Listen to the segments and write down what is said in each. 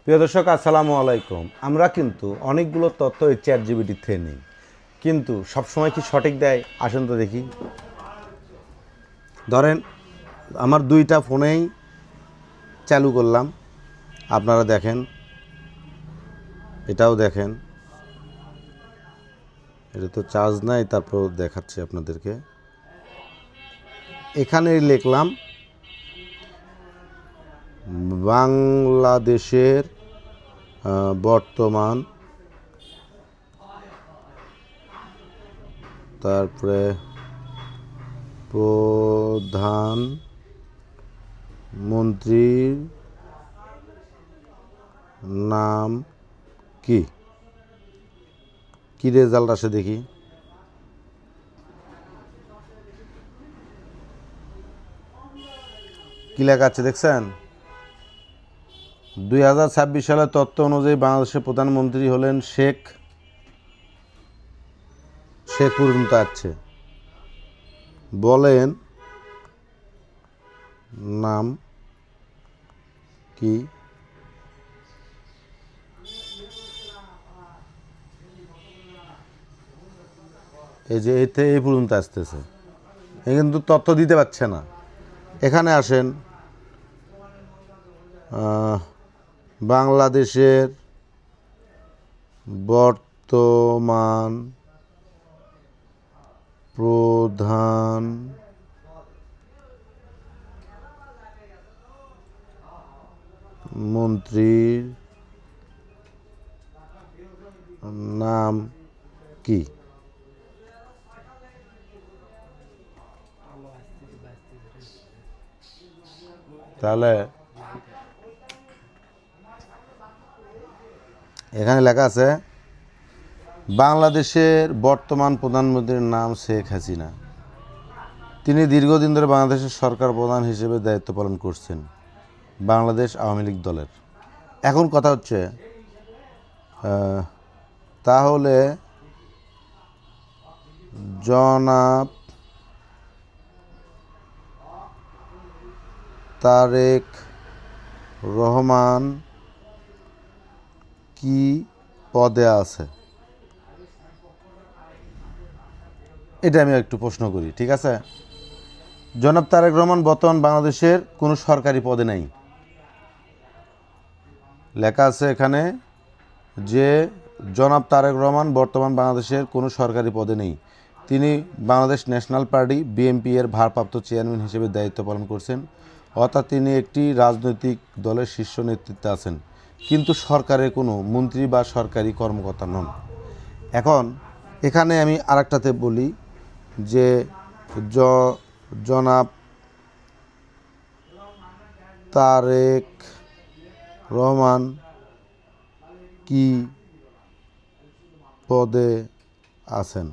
প্রিয় দর্শক, আসসালামু আলাইকুম। আমরা কিন্তু অনেকগুলো তথ্য এই চ্যাট জিপিটি থেকে নিই, কিন্তু সবসময় কি সঠিক দেয়? আসেন তো দেখি। ধরেন আমার দুইটা ফোনেই চালু করলাম, আপনারা দেখেন, এটাও দেখেন, এটা তো চার্জ নাই, তারপর দেখাচ্ছি আপনাদেরকে। এখানে লিখলাম বাংলাদেশের বর্তমান, তারপরে প্রধানমন্ত্রীর নাম কি? কি রেজাল্ট আসে দেখি। কি লেখা আছে দেখছেন? 2026 সালের তথ্য অনুযায়ী বাংলাদেশের প্রধানমন্ত্রী হলেন শেখ পর্যন্ত আছে। বলেন নাম কি? এই যে এতে এই পর্যন্ত আসতেছে, এ কিন্তু তথ্য দিতে পারছে না। এখানে আসেন, বাংলাদেশের বর্তমান প্রধানমন্ত্রীর নাম কি? তাহলে এখানে লেখা আছে বাংলাদেশের বর্তমান প্রধানমন্ত্রীর নাম শেখ হাসিনা। তিনি দীর্ঘদিন ধরে বাংলাদেশের সরকার প্রধান হিসেবে দায়িত্ব পালন করছেন বাংলাদেশ আওয়ামী লীগ দলের। এখন কথা হচ্ছে, তাহলে জনাব তারেক রহমান কি পদে আছে? এটা আমি একটু প্রশ্ন করি, ঠিক আছে? জনাব তারেক রহমান বর্তমান বাংলাদেশের কোনো সরকারি পদে নেই। লেখা আছে এখানে যে জনাব তারেক রহমান বর্তমান বাংলাদেশের কোনো সরকারি পদে নেই। তিনি বাংলাদেশ ন্যাশনাল পার্টি বিএনপি এর ভারপ্রাপ্ত চেয়ারম্যান হিসেবে দায়িত্ব পালন করছেন, অর্থাৎ তিনি একটি রাজনৈতিক দলের শীর্ষ নেতৃত্বে আছেন, কিন্তু সরকারের কোনো মন্ত্রী বা সরকারি কর্মকর্তা নন। এখন এখানে আমি আরেকটাতে বলি যে জনাব তারেক রহমান কি পদে আছেন?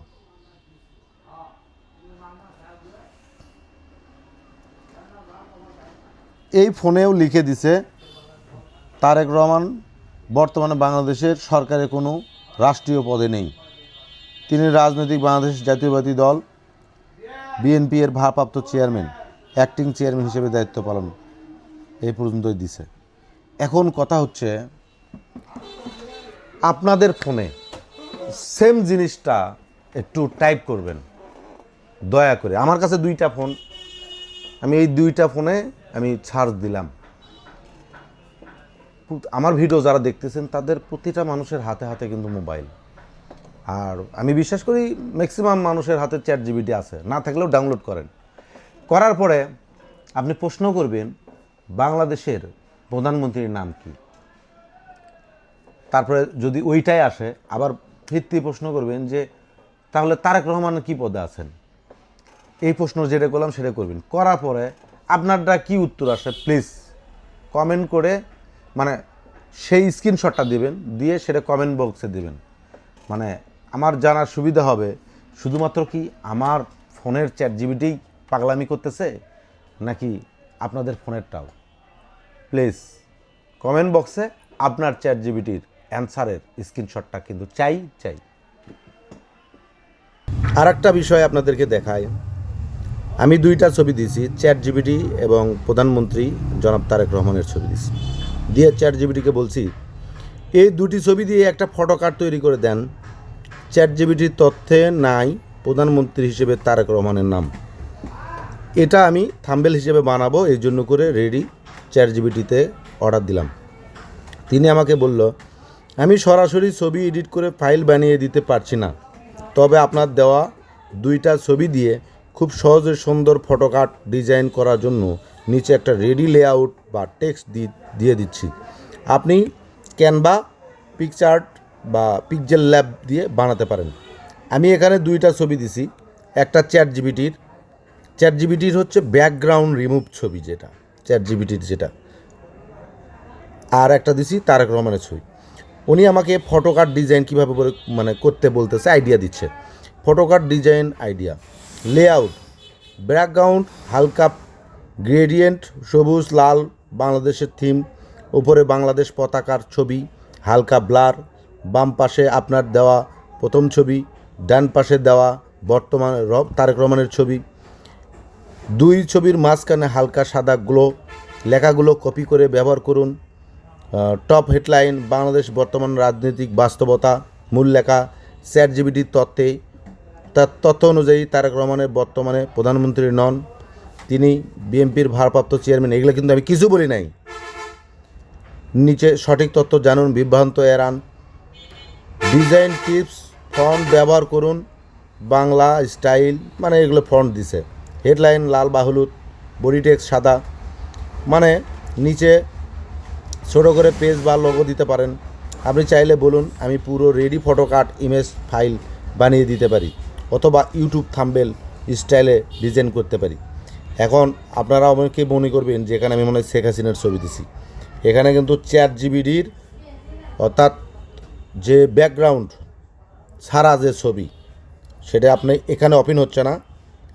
এই ফোনেও লিখে দিছে তারেক রহমান বর্তমানে বাংলাদেশের সরকারের কোনো রাষ্ট্রীয় পদে নেই। তিনি রাজনৈতিক বাংলাদেশ জাতীয়বাদী দল বিএনপি এর ভারপ্রাপ্ত চেয়ারম্যান, অ্যাক্টিং চেয়ারম্যান হিসেবে দায়িত্ব পালন, এই পর্যন্তই দিছে। এখন কথা হচ্ছে, আপনাদের ফোনে সেম জিনিসটা একটু টাইপ করবেন দয়া করে। আমার কাছে দুইটা ফোন, আমি এই দুইটা ফোনে আমি সার্চ দিলাম। আমার ভিডিও যারা দেখতেছেন তাদের প্রতিটা মানুষের হাতে হাতে কিন্তু মোবাইল, আর আমি বিশ্বাস করি ম্যাক্সিমাম মানুষের হাতে চ্যাট জিপিটি আছে, না থাকলেও ডাউনলোড করেন। করার পরে আপনি প্রশ্ন করবেন বাংলাদেশের প্রধানমন্ত্রীর নাম কি। তারপরে যদি ওইটাই আসে, আবার ভিত্তি প্রশ্ন করবেন যে তাহলে তারেক রহমান কি পদে আছেন। এই প্রশ্ন যেটা করলাম সেটা করবেন। করার পরে আপনারটা কি উত্তর আসে প্লিজ কমেন্ট করে, মানে সেই স্ক্রিনশটটা দিবেন, দিয়ে সেটা কমেন্ট বক্সে দিবেন। মানে আমার জানার সুবিধা হবে শুধুমাত্র কি আমার ফোনের চ্যাট জিপিটি পাগলামি করতেছে নাকি আপনাদের ফোনেরটাও। প্লিজ কমেন্ট বক্সে আপনার চ্যাট জিপিটির অ্যান্সারের স্ক্রিনশটটা কিন্তু চাই। আর একটা বিষয় আপনাদেরকে দেখাই, আমি দুইটা ছবি দিয়েছি, চ্যাট জিপিটি এবং প্রধানমন্ত্রী জনাব তারেক রহমানের ছবি দিয়েছি। দিয়ে চ্যাট জিপিটিকে বলছি এই দুটি ছবি দিয়ে একটা ফটো কার্ড তৈরি করে দেন। চ্যাট জিপিটির তথ্যে নাই প্রধানমন্ত্রী হিসেবে তারেক রহমানের নাম। এটা আমি থাম্বনেল হিসেবে বানাবো, এই জন্য করে রেডি চ্যাট জিপিটিতে অর্ডার দিলাম। তিনি আমাকে বলল, আমি সরাসরি ছবি এডিট করে ফাইল বানিয়ে দিতে পারছি না, তবে আপনার দেওয়া দুইটা ছবি দিয়ে খুব সহজে সুন্দর ফটো কার্ড ডিজাইন করার জন্য নিচে একটা রেডি লেআউট বা টেক্সট দিয়ে দিচ্ছি। আপনি ক্যানভা, পিকচার্ট বা পিক্সেল ল্যাব দিয়ে বানাতে পারেন। আমি এখানে দুইটা ছবি দিছি, একটা চ্যাট জিপিটির হচ্ছে ব্যাকগ্রাউন্ড রিমুভ ছবি, যেটা চ্যাট জিপিটির যেটা, আর একটা দিছি তারেক রহমানের ছবি। উনি আমাকে ফটো কার্ড ডিজাইন কীভাবে করতে বলতেছে, আইডিয়া দিচ্ছে। Photo card design idea, layout, background হালকা গ্রেডিয়েন্ট, সবুজ লাল বাংলাদেশের থিম, উপরে বাংলাদেশ পতাকার ছবি, হালকা ব্লার, বাম পাশে আপনার দেওয়া প্রথম ছবি, ডান পাশে দেওয়া বর্তমান তারেক রহমানের ছবি, দুই ছবির মাঝখানে হালকা সাদা গ্লো, লেখাগুলো কপি করে ব্যবহার করুন। টপ হেডলাইন, বাংলাদেশ বর্তমান রাজনৈতিক বাস্তবতা, মূল লেখা, চ্যাট জিপিটির তার তথ্য অনুযায়ী তারেক রহমানের বর্তমানে প্রধানমন্ত্রী নন, তিনি বিএনপির ভারপ্রাপ্ত চেয়ারম্যান। এগুলো কিন্তু আমি কিছু বলি নাই। নিচে সঠিক তথ্য জানুন, বিভ্রান্ত এড়ান, ডিজাইন টিপস, ফন্ট ব্যবহার করুন বাংলা স্টাইল, এগুলো ফন্ট দিছে। হেডলাইন লাল বা হলুদ, বডি টেক্সট সাদা, নিচে ছোটো করে পেজ বা লোগো দিতে পারেন। আপনি চাইলে বলুন আমি পুরো ready photo card image file বানিয়ে দিতে পারি, অথবা ইউটিউব থাম্বনেল স্টাইলে ডিজাইন করতে পারি। এখন আপনারা অনেকে মনে করবেন যে এখানে আমি শেখ হাসিনার ছবি দিছি। এখানে কিন্তু চ্যাট জিপিটির অর্থাৎ যে ব্যাকগ্রাউন্ড ছাড়া যে ছবি, সেটা আপনি এখানে ওপেন হচ্ছে না।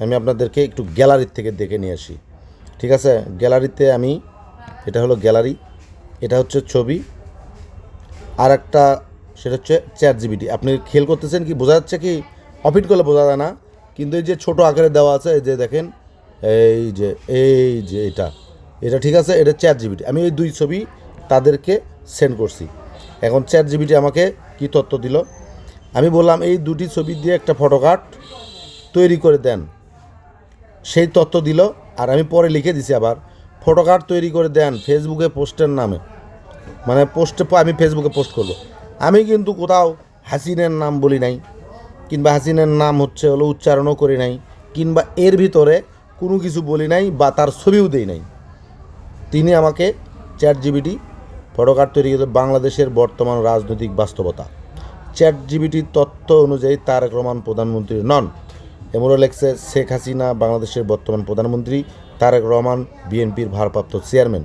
আমি আপনাদেরকে একটু গ্যালারির থেকে দেখে নিয়ে আসি, ঠিক আছে? গ্যালারিতে আমি, এটা হলো গ্যালারি, এটা হচ্ছে ছবি, আর একটা সেটা হচ্ছে চ্যাট জিপিটি। আপনি খেয়াল করতেছেন কি, বোঝা যাচ্ছে কি? ওপেন করলে বোঝা যায় না, কিন্তু এই যে ছোটো আকারে দেওয়া আছে, এই যে দেখেন, এই যে এটা ঠিক আছে, এটা চ্যাট জিপিটি। আমি এই দুই ছবি তাদেরকে সেন্ড করছি। এখন চ্যাট জিপিটি আমাকে কি তথ্য দিল, আমি বললাম এই দুটি ছবি দিয়ে একটা ফটো কার্ড তৈরি করে দেন, সেই তথ্য দিল। আর আমি পরে লিখে দিছি আবার, ফটো কার্ড তৈরি করে দেন ফেসবুকে পোস্টের নামে, পোস্টে আমি ফেসবুকে পোস্ট করব। আমি কিন্তু কোথাও হাসিনের নাম বলি নাই, কিংবা হাসিনের নাম হলো উচ্চারণও করি নাই, কিংবা এর ভিতরে কোনো কিছু বলি নাই বা তার ছবিও দেই নাই। তিনি আমাকে চ্যাট জিপিটি ফটো কার্ড তৈরি করে বাংলাদেশের বর্তমান রাজনৈতিক বাস্তবতা, চ্যাট জিপিটির তথ্য অনুযায়ী তারেক রহমান প্রধানমন্ত্রী নন। এমনও লেখছে শেখ হাসিনা বাংলাদেশের বর্তমান প্রধানমন্ত্রী, তারেক রহমান বিএনপির ভারপ্রাপ্ত চেয়ারম্যান।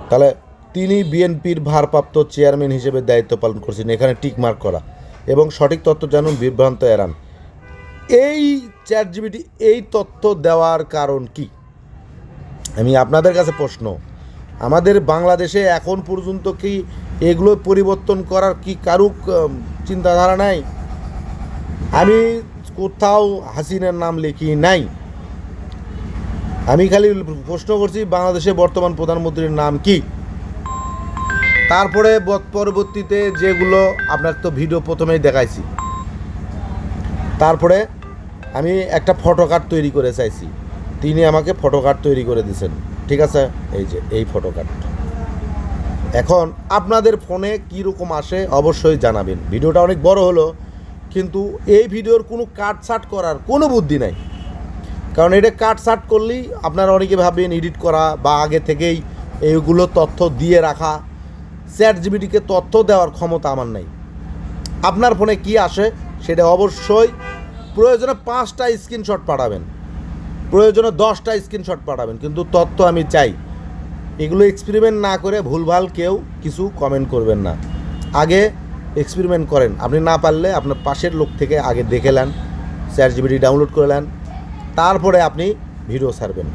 তাহলে তিনি বিএনপির ভারপ্রাপ্ত চেয়ারম্যান হিসেবে দায়িত্ব পালন করছেন, এখানে টিক মার্ক করা। এবং সঠিক তথ্য জানুন, বিভ্রান্ত এড়ান। এই চ্যাট জিপিটি এই তথ্য দেওয়ার কারণ কি? আমি আপনাদের কাছে প্রশ্ন, আমাদের বাংলাদেশে এখন পর্যন্ত কি এগুলো পরিবর্তন করার কি কারুক চিন্তাধারা নাই? আমি কোথাও হাসিনার নাম লিখি নাই। আমি খালি প্রশ্ন করছি বাংলাদেশের বর্তমান প্রধানমন্ত্রীর নাম কি। তারপরে পরবর্তীতে যেগুলো আপনার তো ভিডিও প্রথমেই দেখাইছি, তারপরে আমি একটা ফটো কার্ড তৈরি করে চাইছি, তিনি আমাকে ফটো কার্ড তৈরি করে দিয়েছেন, ঠিক আছে? এই যে এই ফটো কার্ড। এখন আপনাদের ফোনে কীরকম আসে অবশ্যই জানাবেন। ভিডিওটা অনেক বড় হলো, কিন্তু এই ভিডিওর কোনো কাটছাট করার কোনো বুদ্ধি নাই, কারণ এটা কাটছাট করলেই আপনারা অনেকে ভাবেন এডিট করা বা আগে থেকেই এইগুলো তথ্য দিয়ে রাখা। চ্যাট জিপিটিকে তথ্য দেওয়ার ক্ষমতা আমার নাই। আপনার ফোনে কি আসে সেটা অবশ্যই প্রয়োজনে 5টা স্ক্রিনশট পাঠাবেন, প্রয়োজনে 10টা স্ক্রিনশট পাঠাবেন, কিন্তু তথ্য আমি চাই। এগুলো এক্সপেরিমেন্ট না করে ভুলভাল কেউ কিছু কমেন্ট করবেন না। আগে এক্সপেরিমেন্ট করেন। আপনি না পারলে আপনার পাশের লোক থেকে আগে দেখে নেন, চ্যাট জিপিটি ডাউনলোড করে নেন, তারপরে আপনি ভিডিও ছাড়বেন।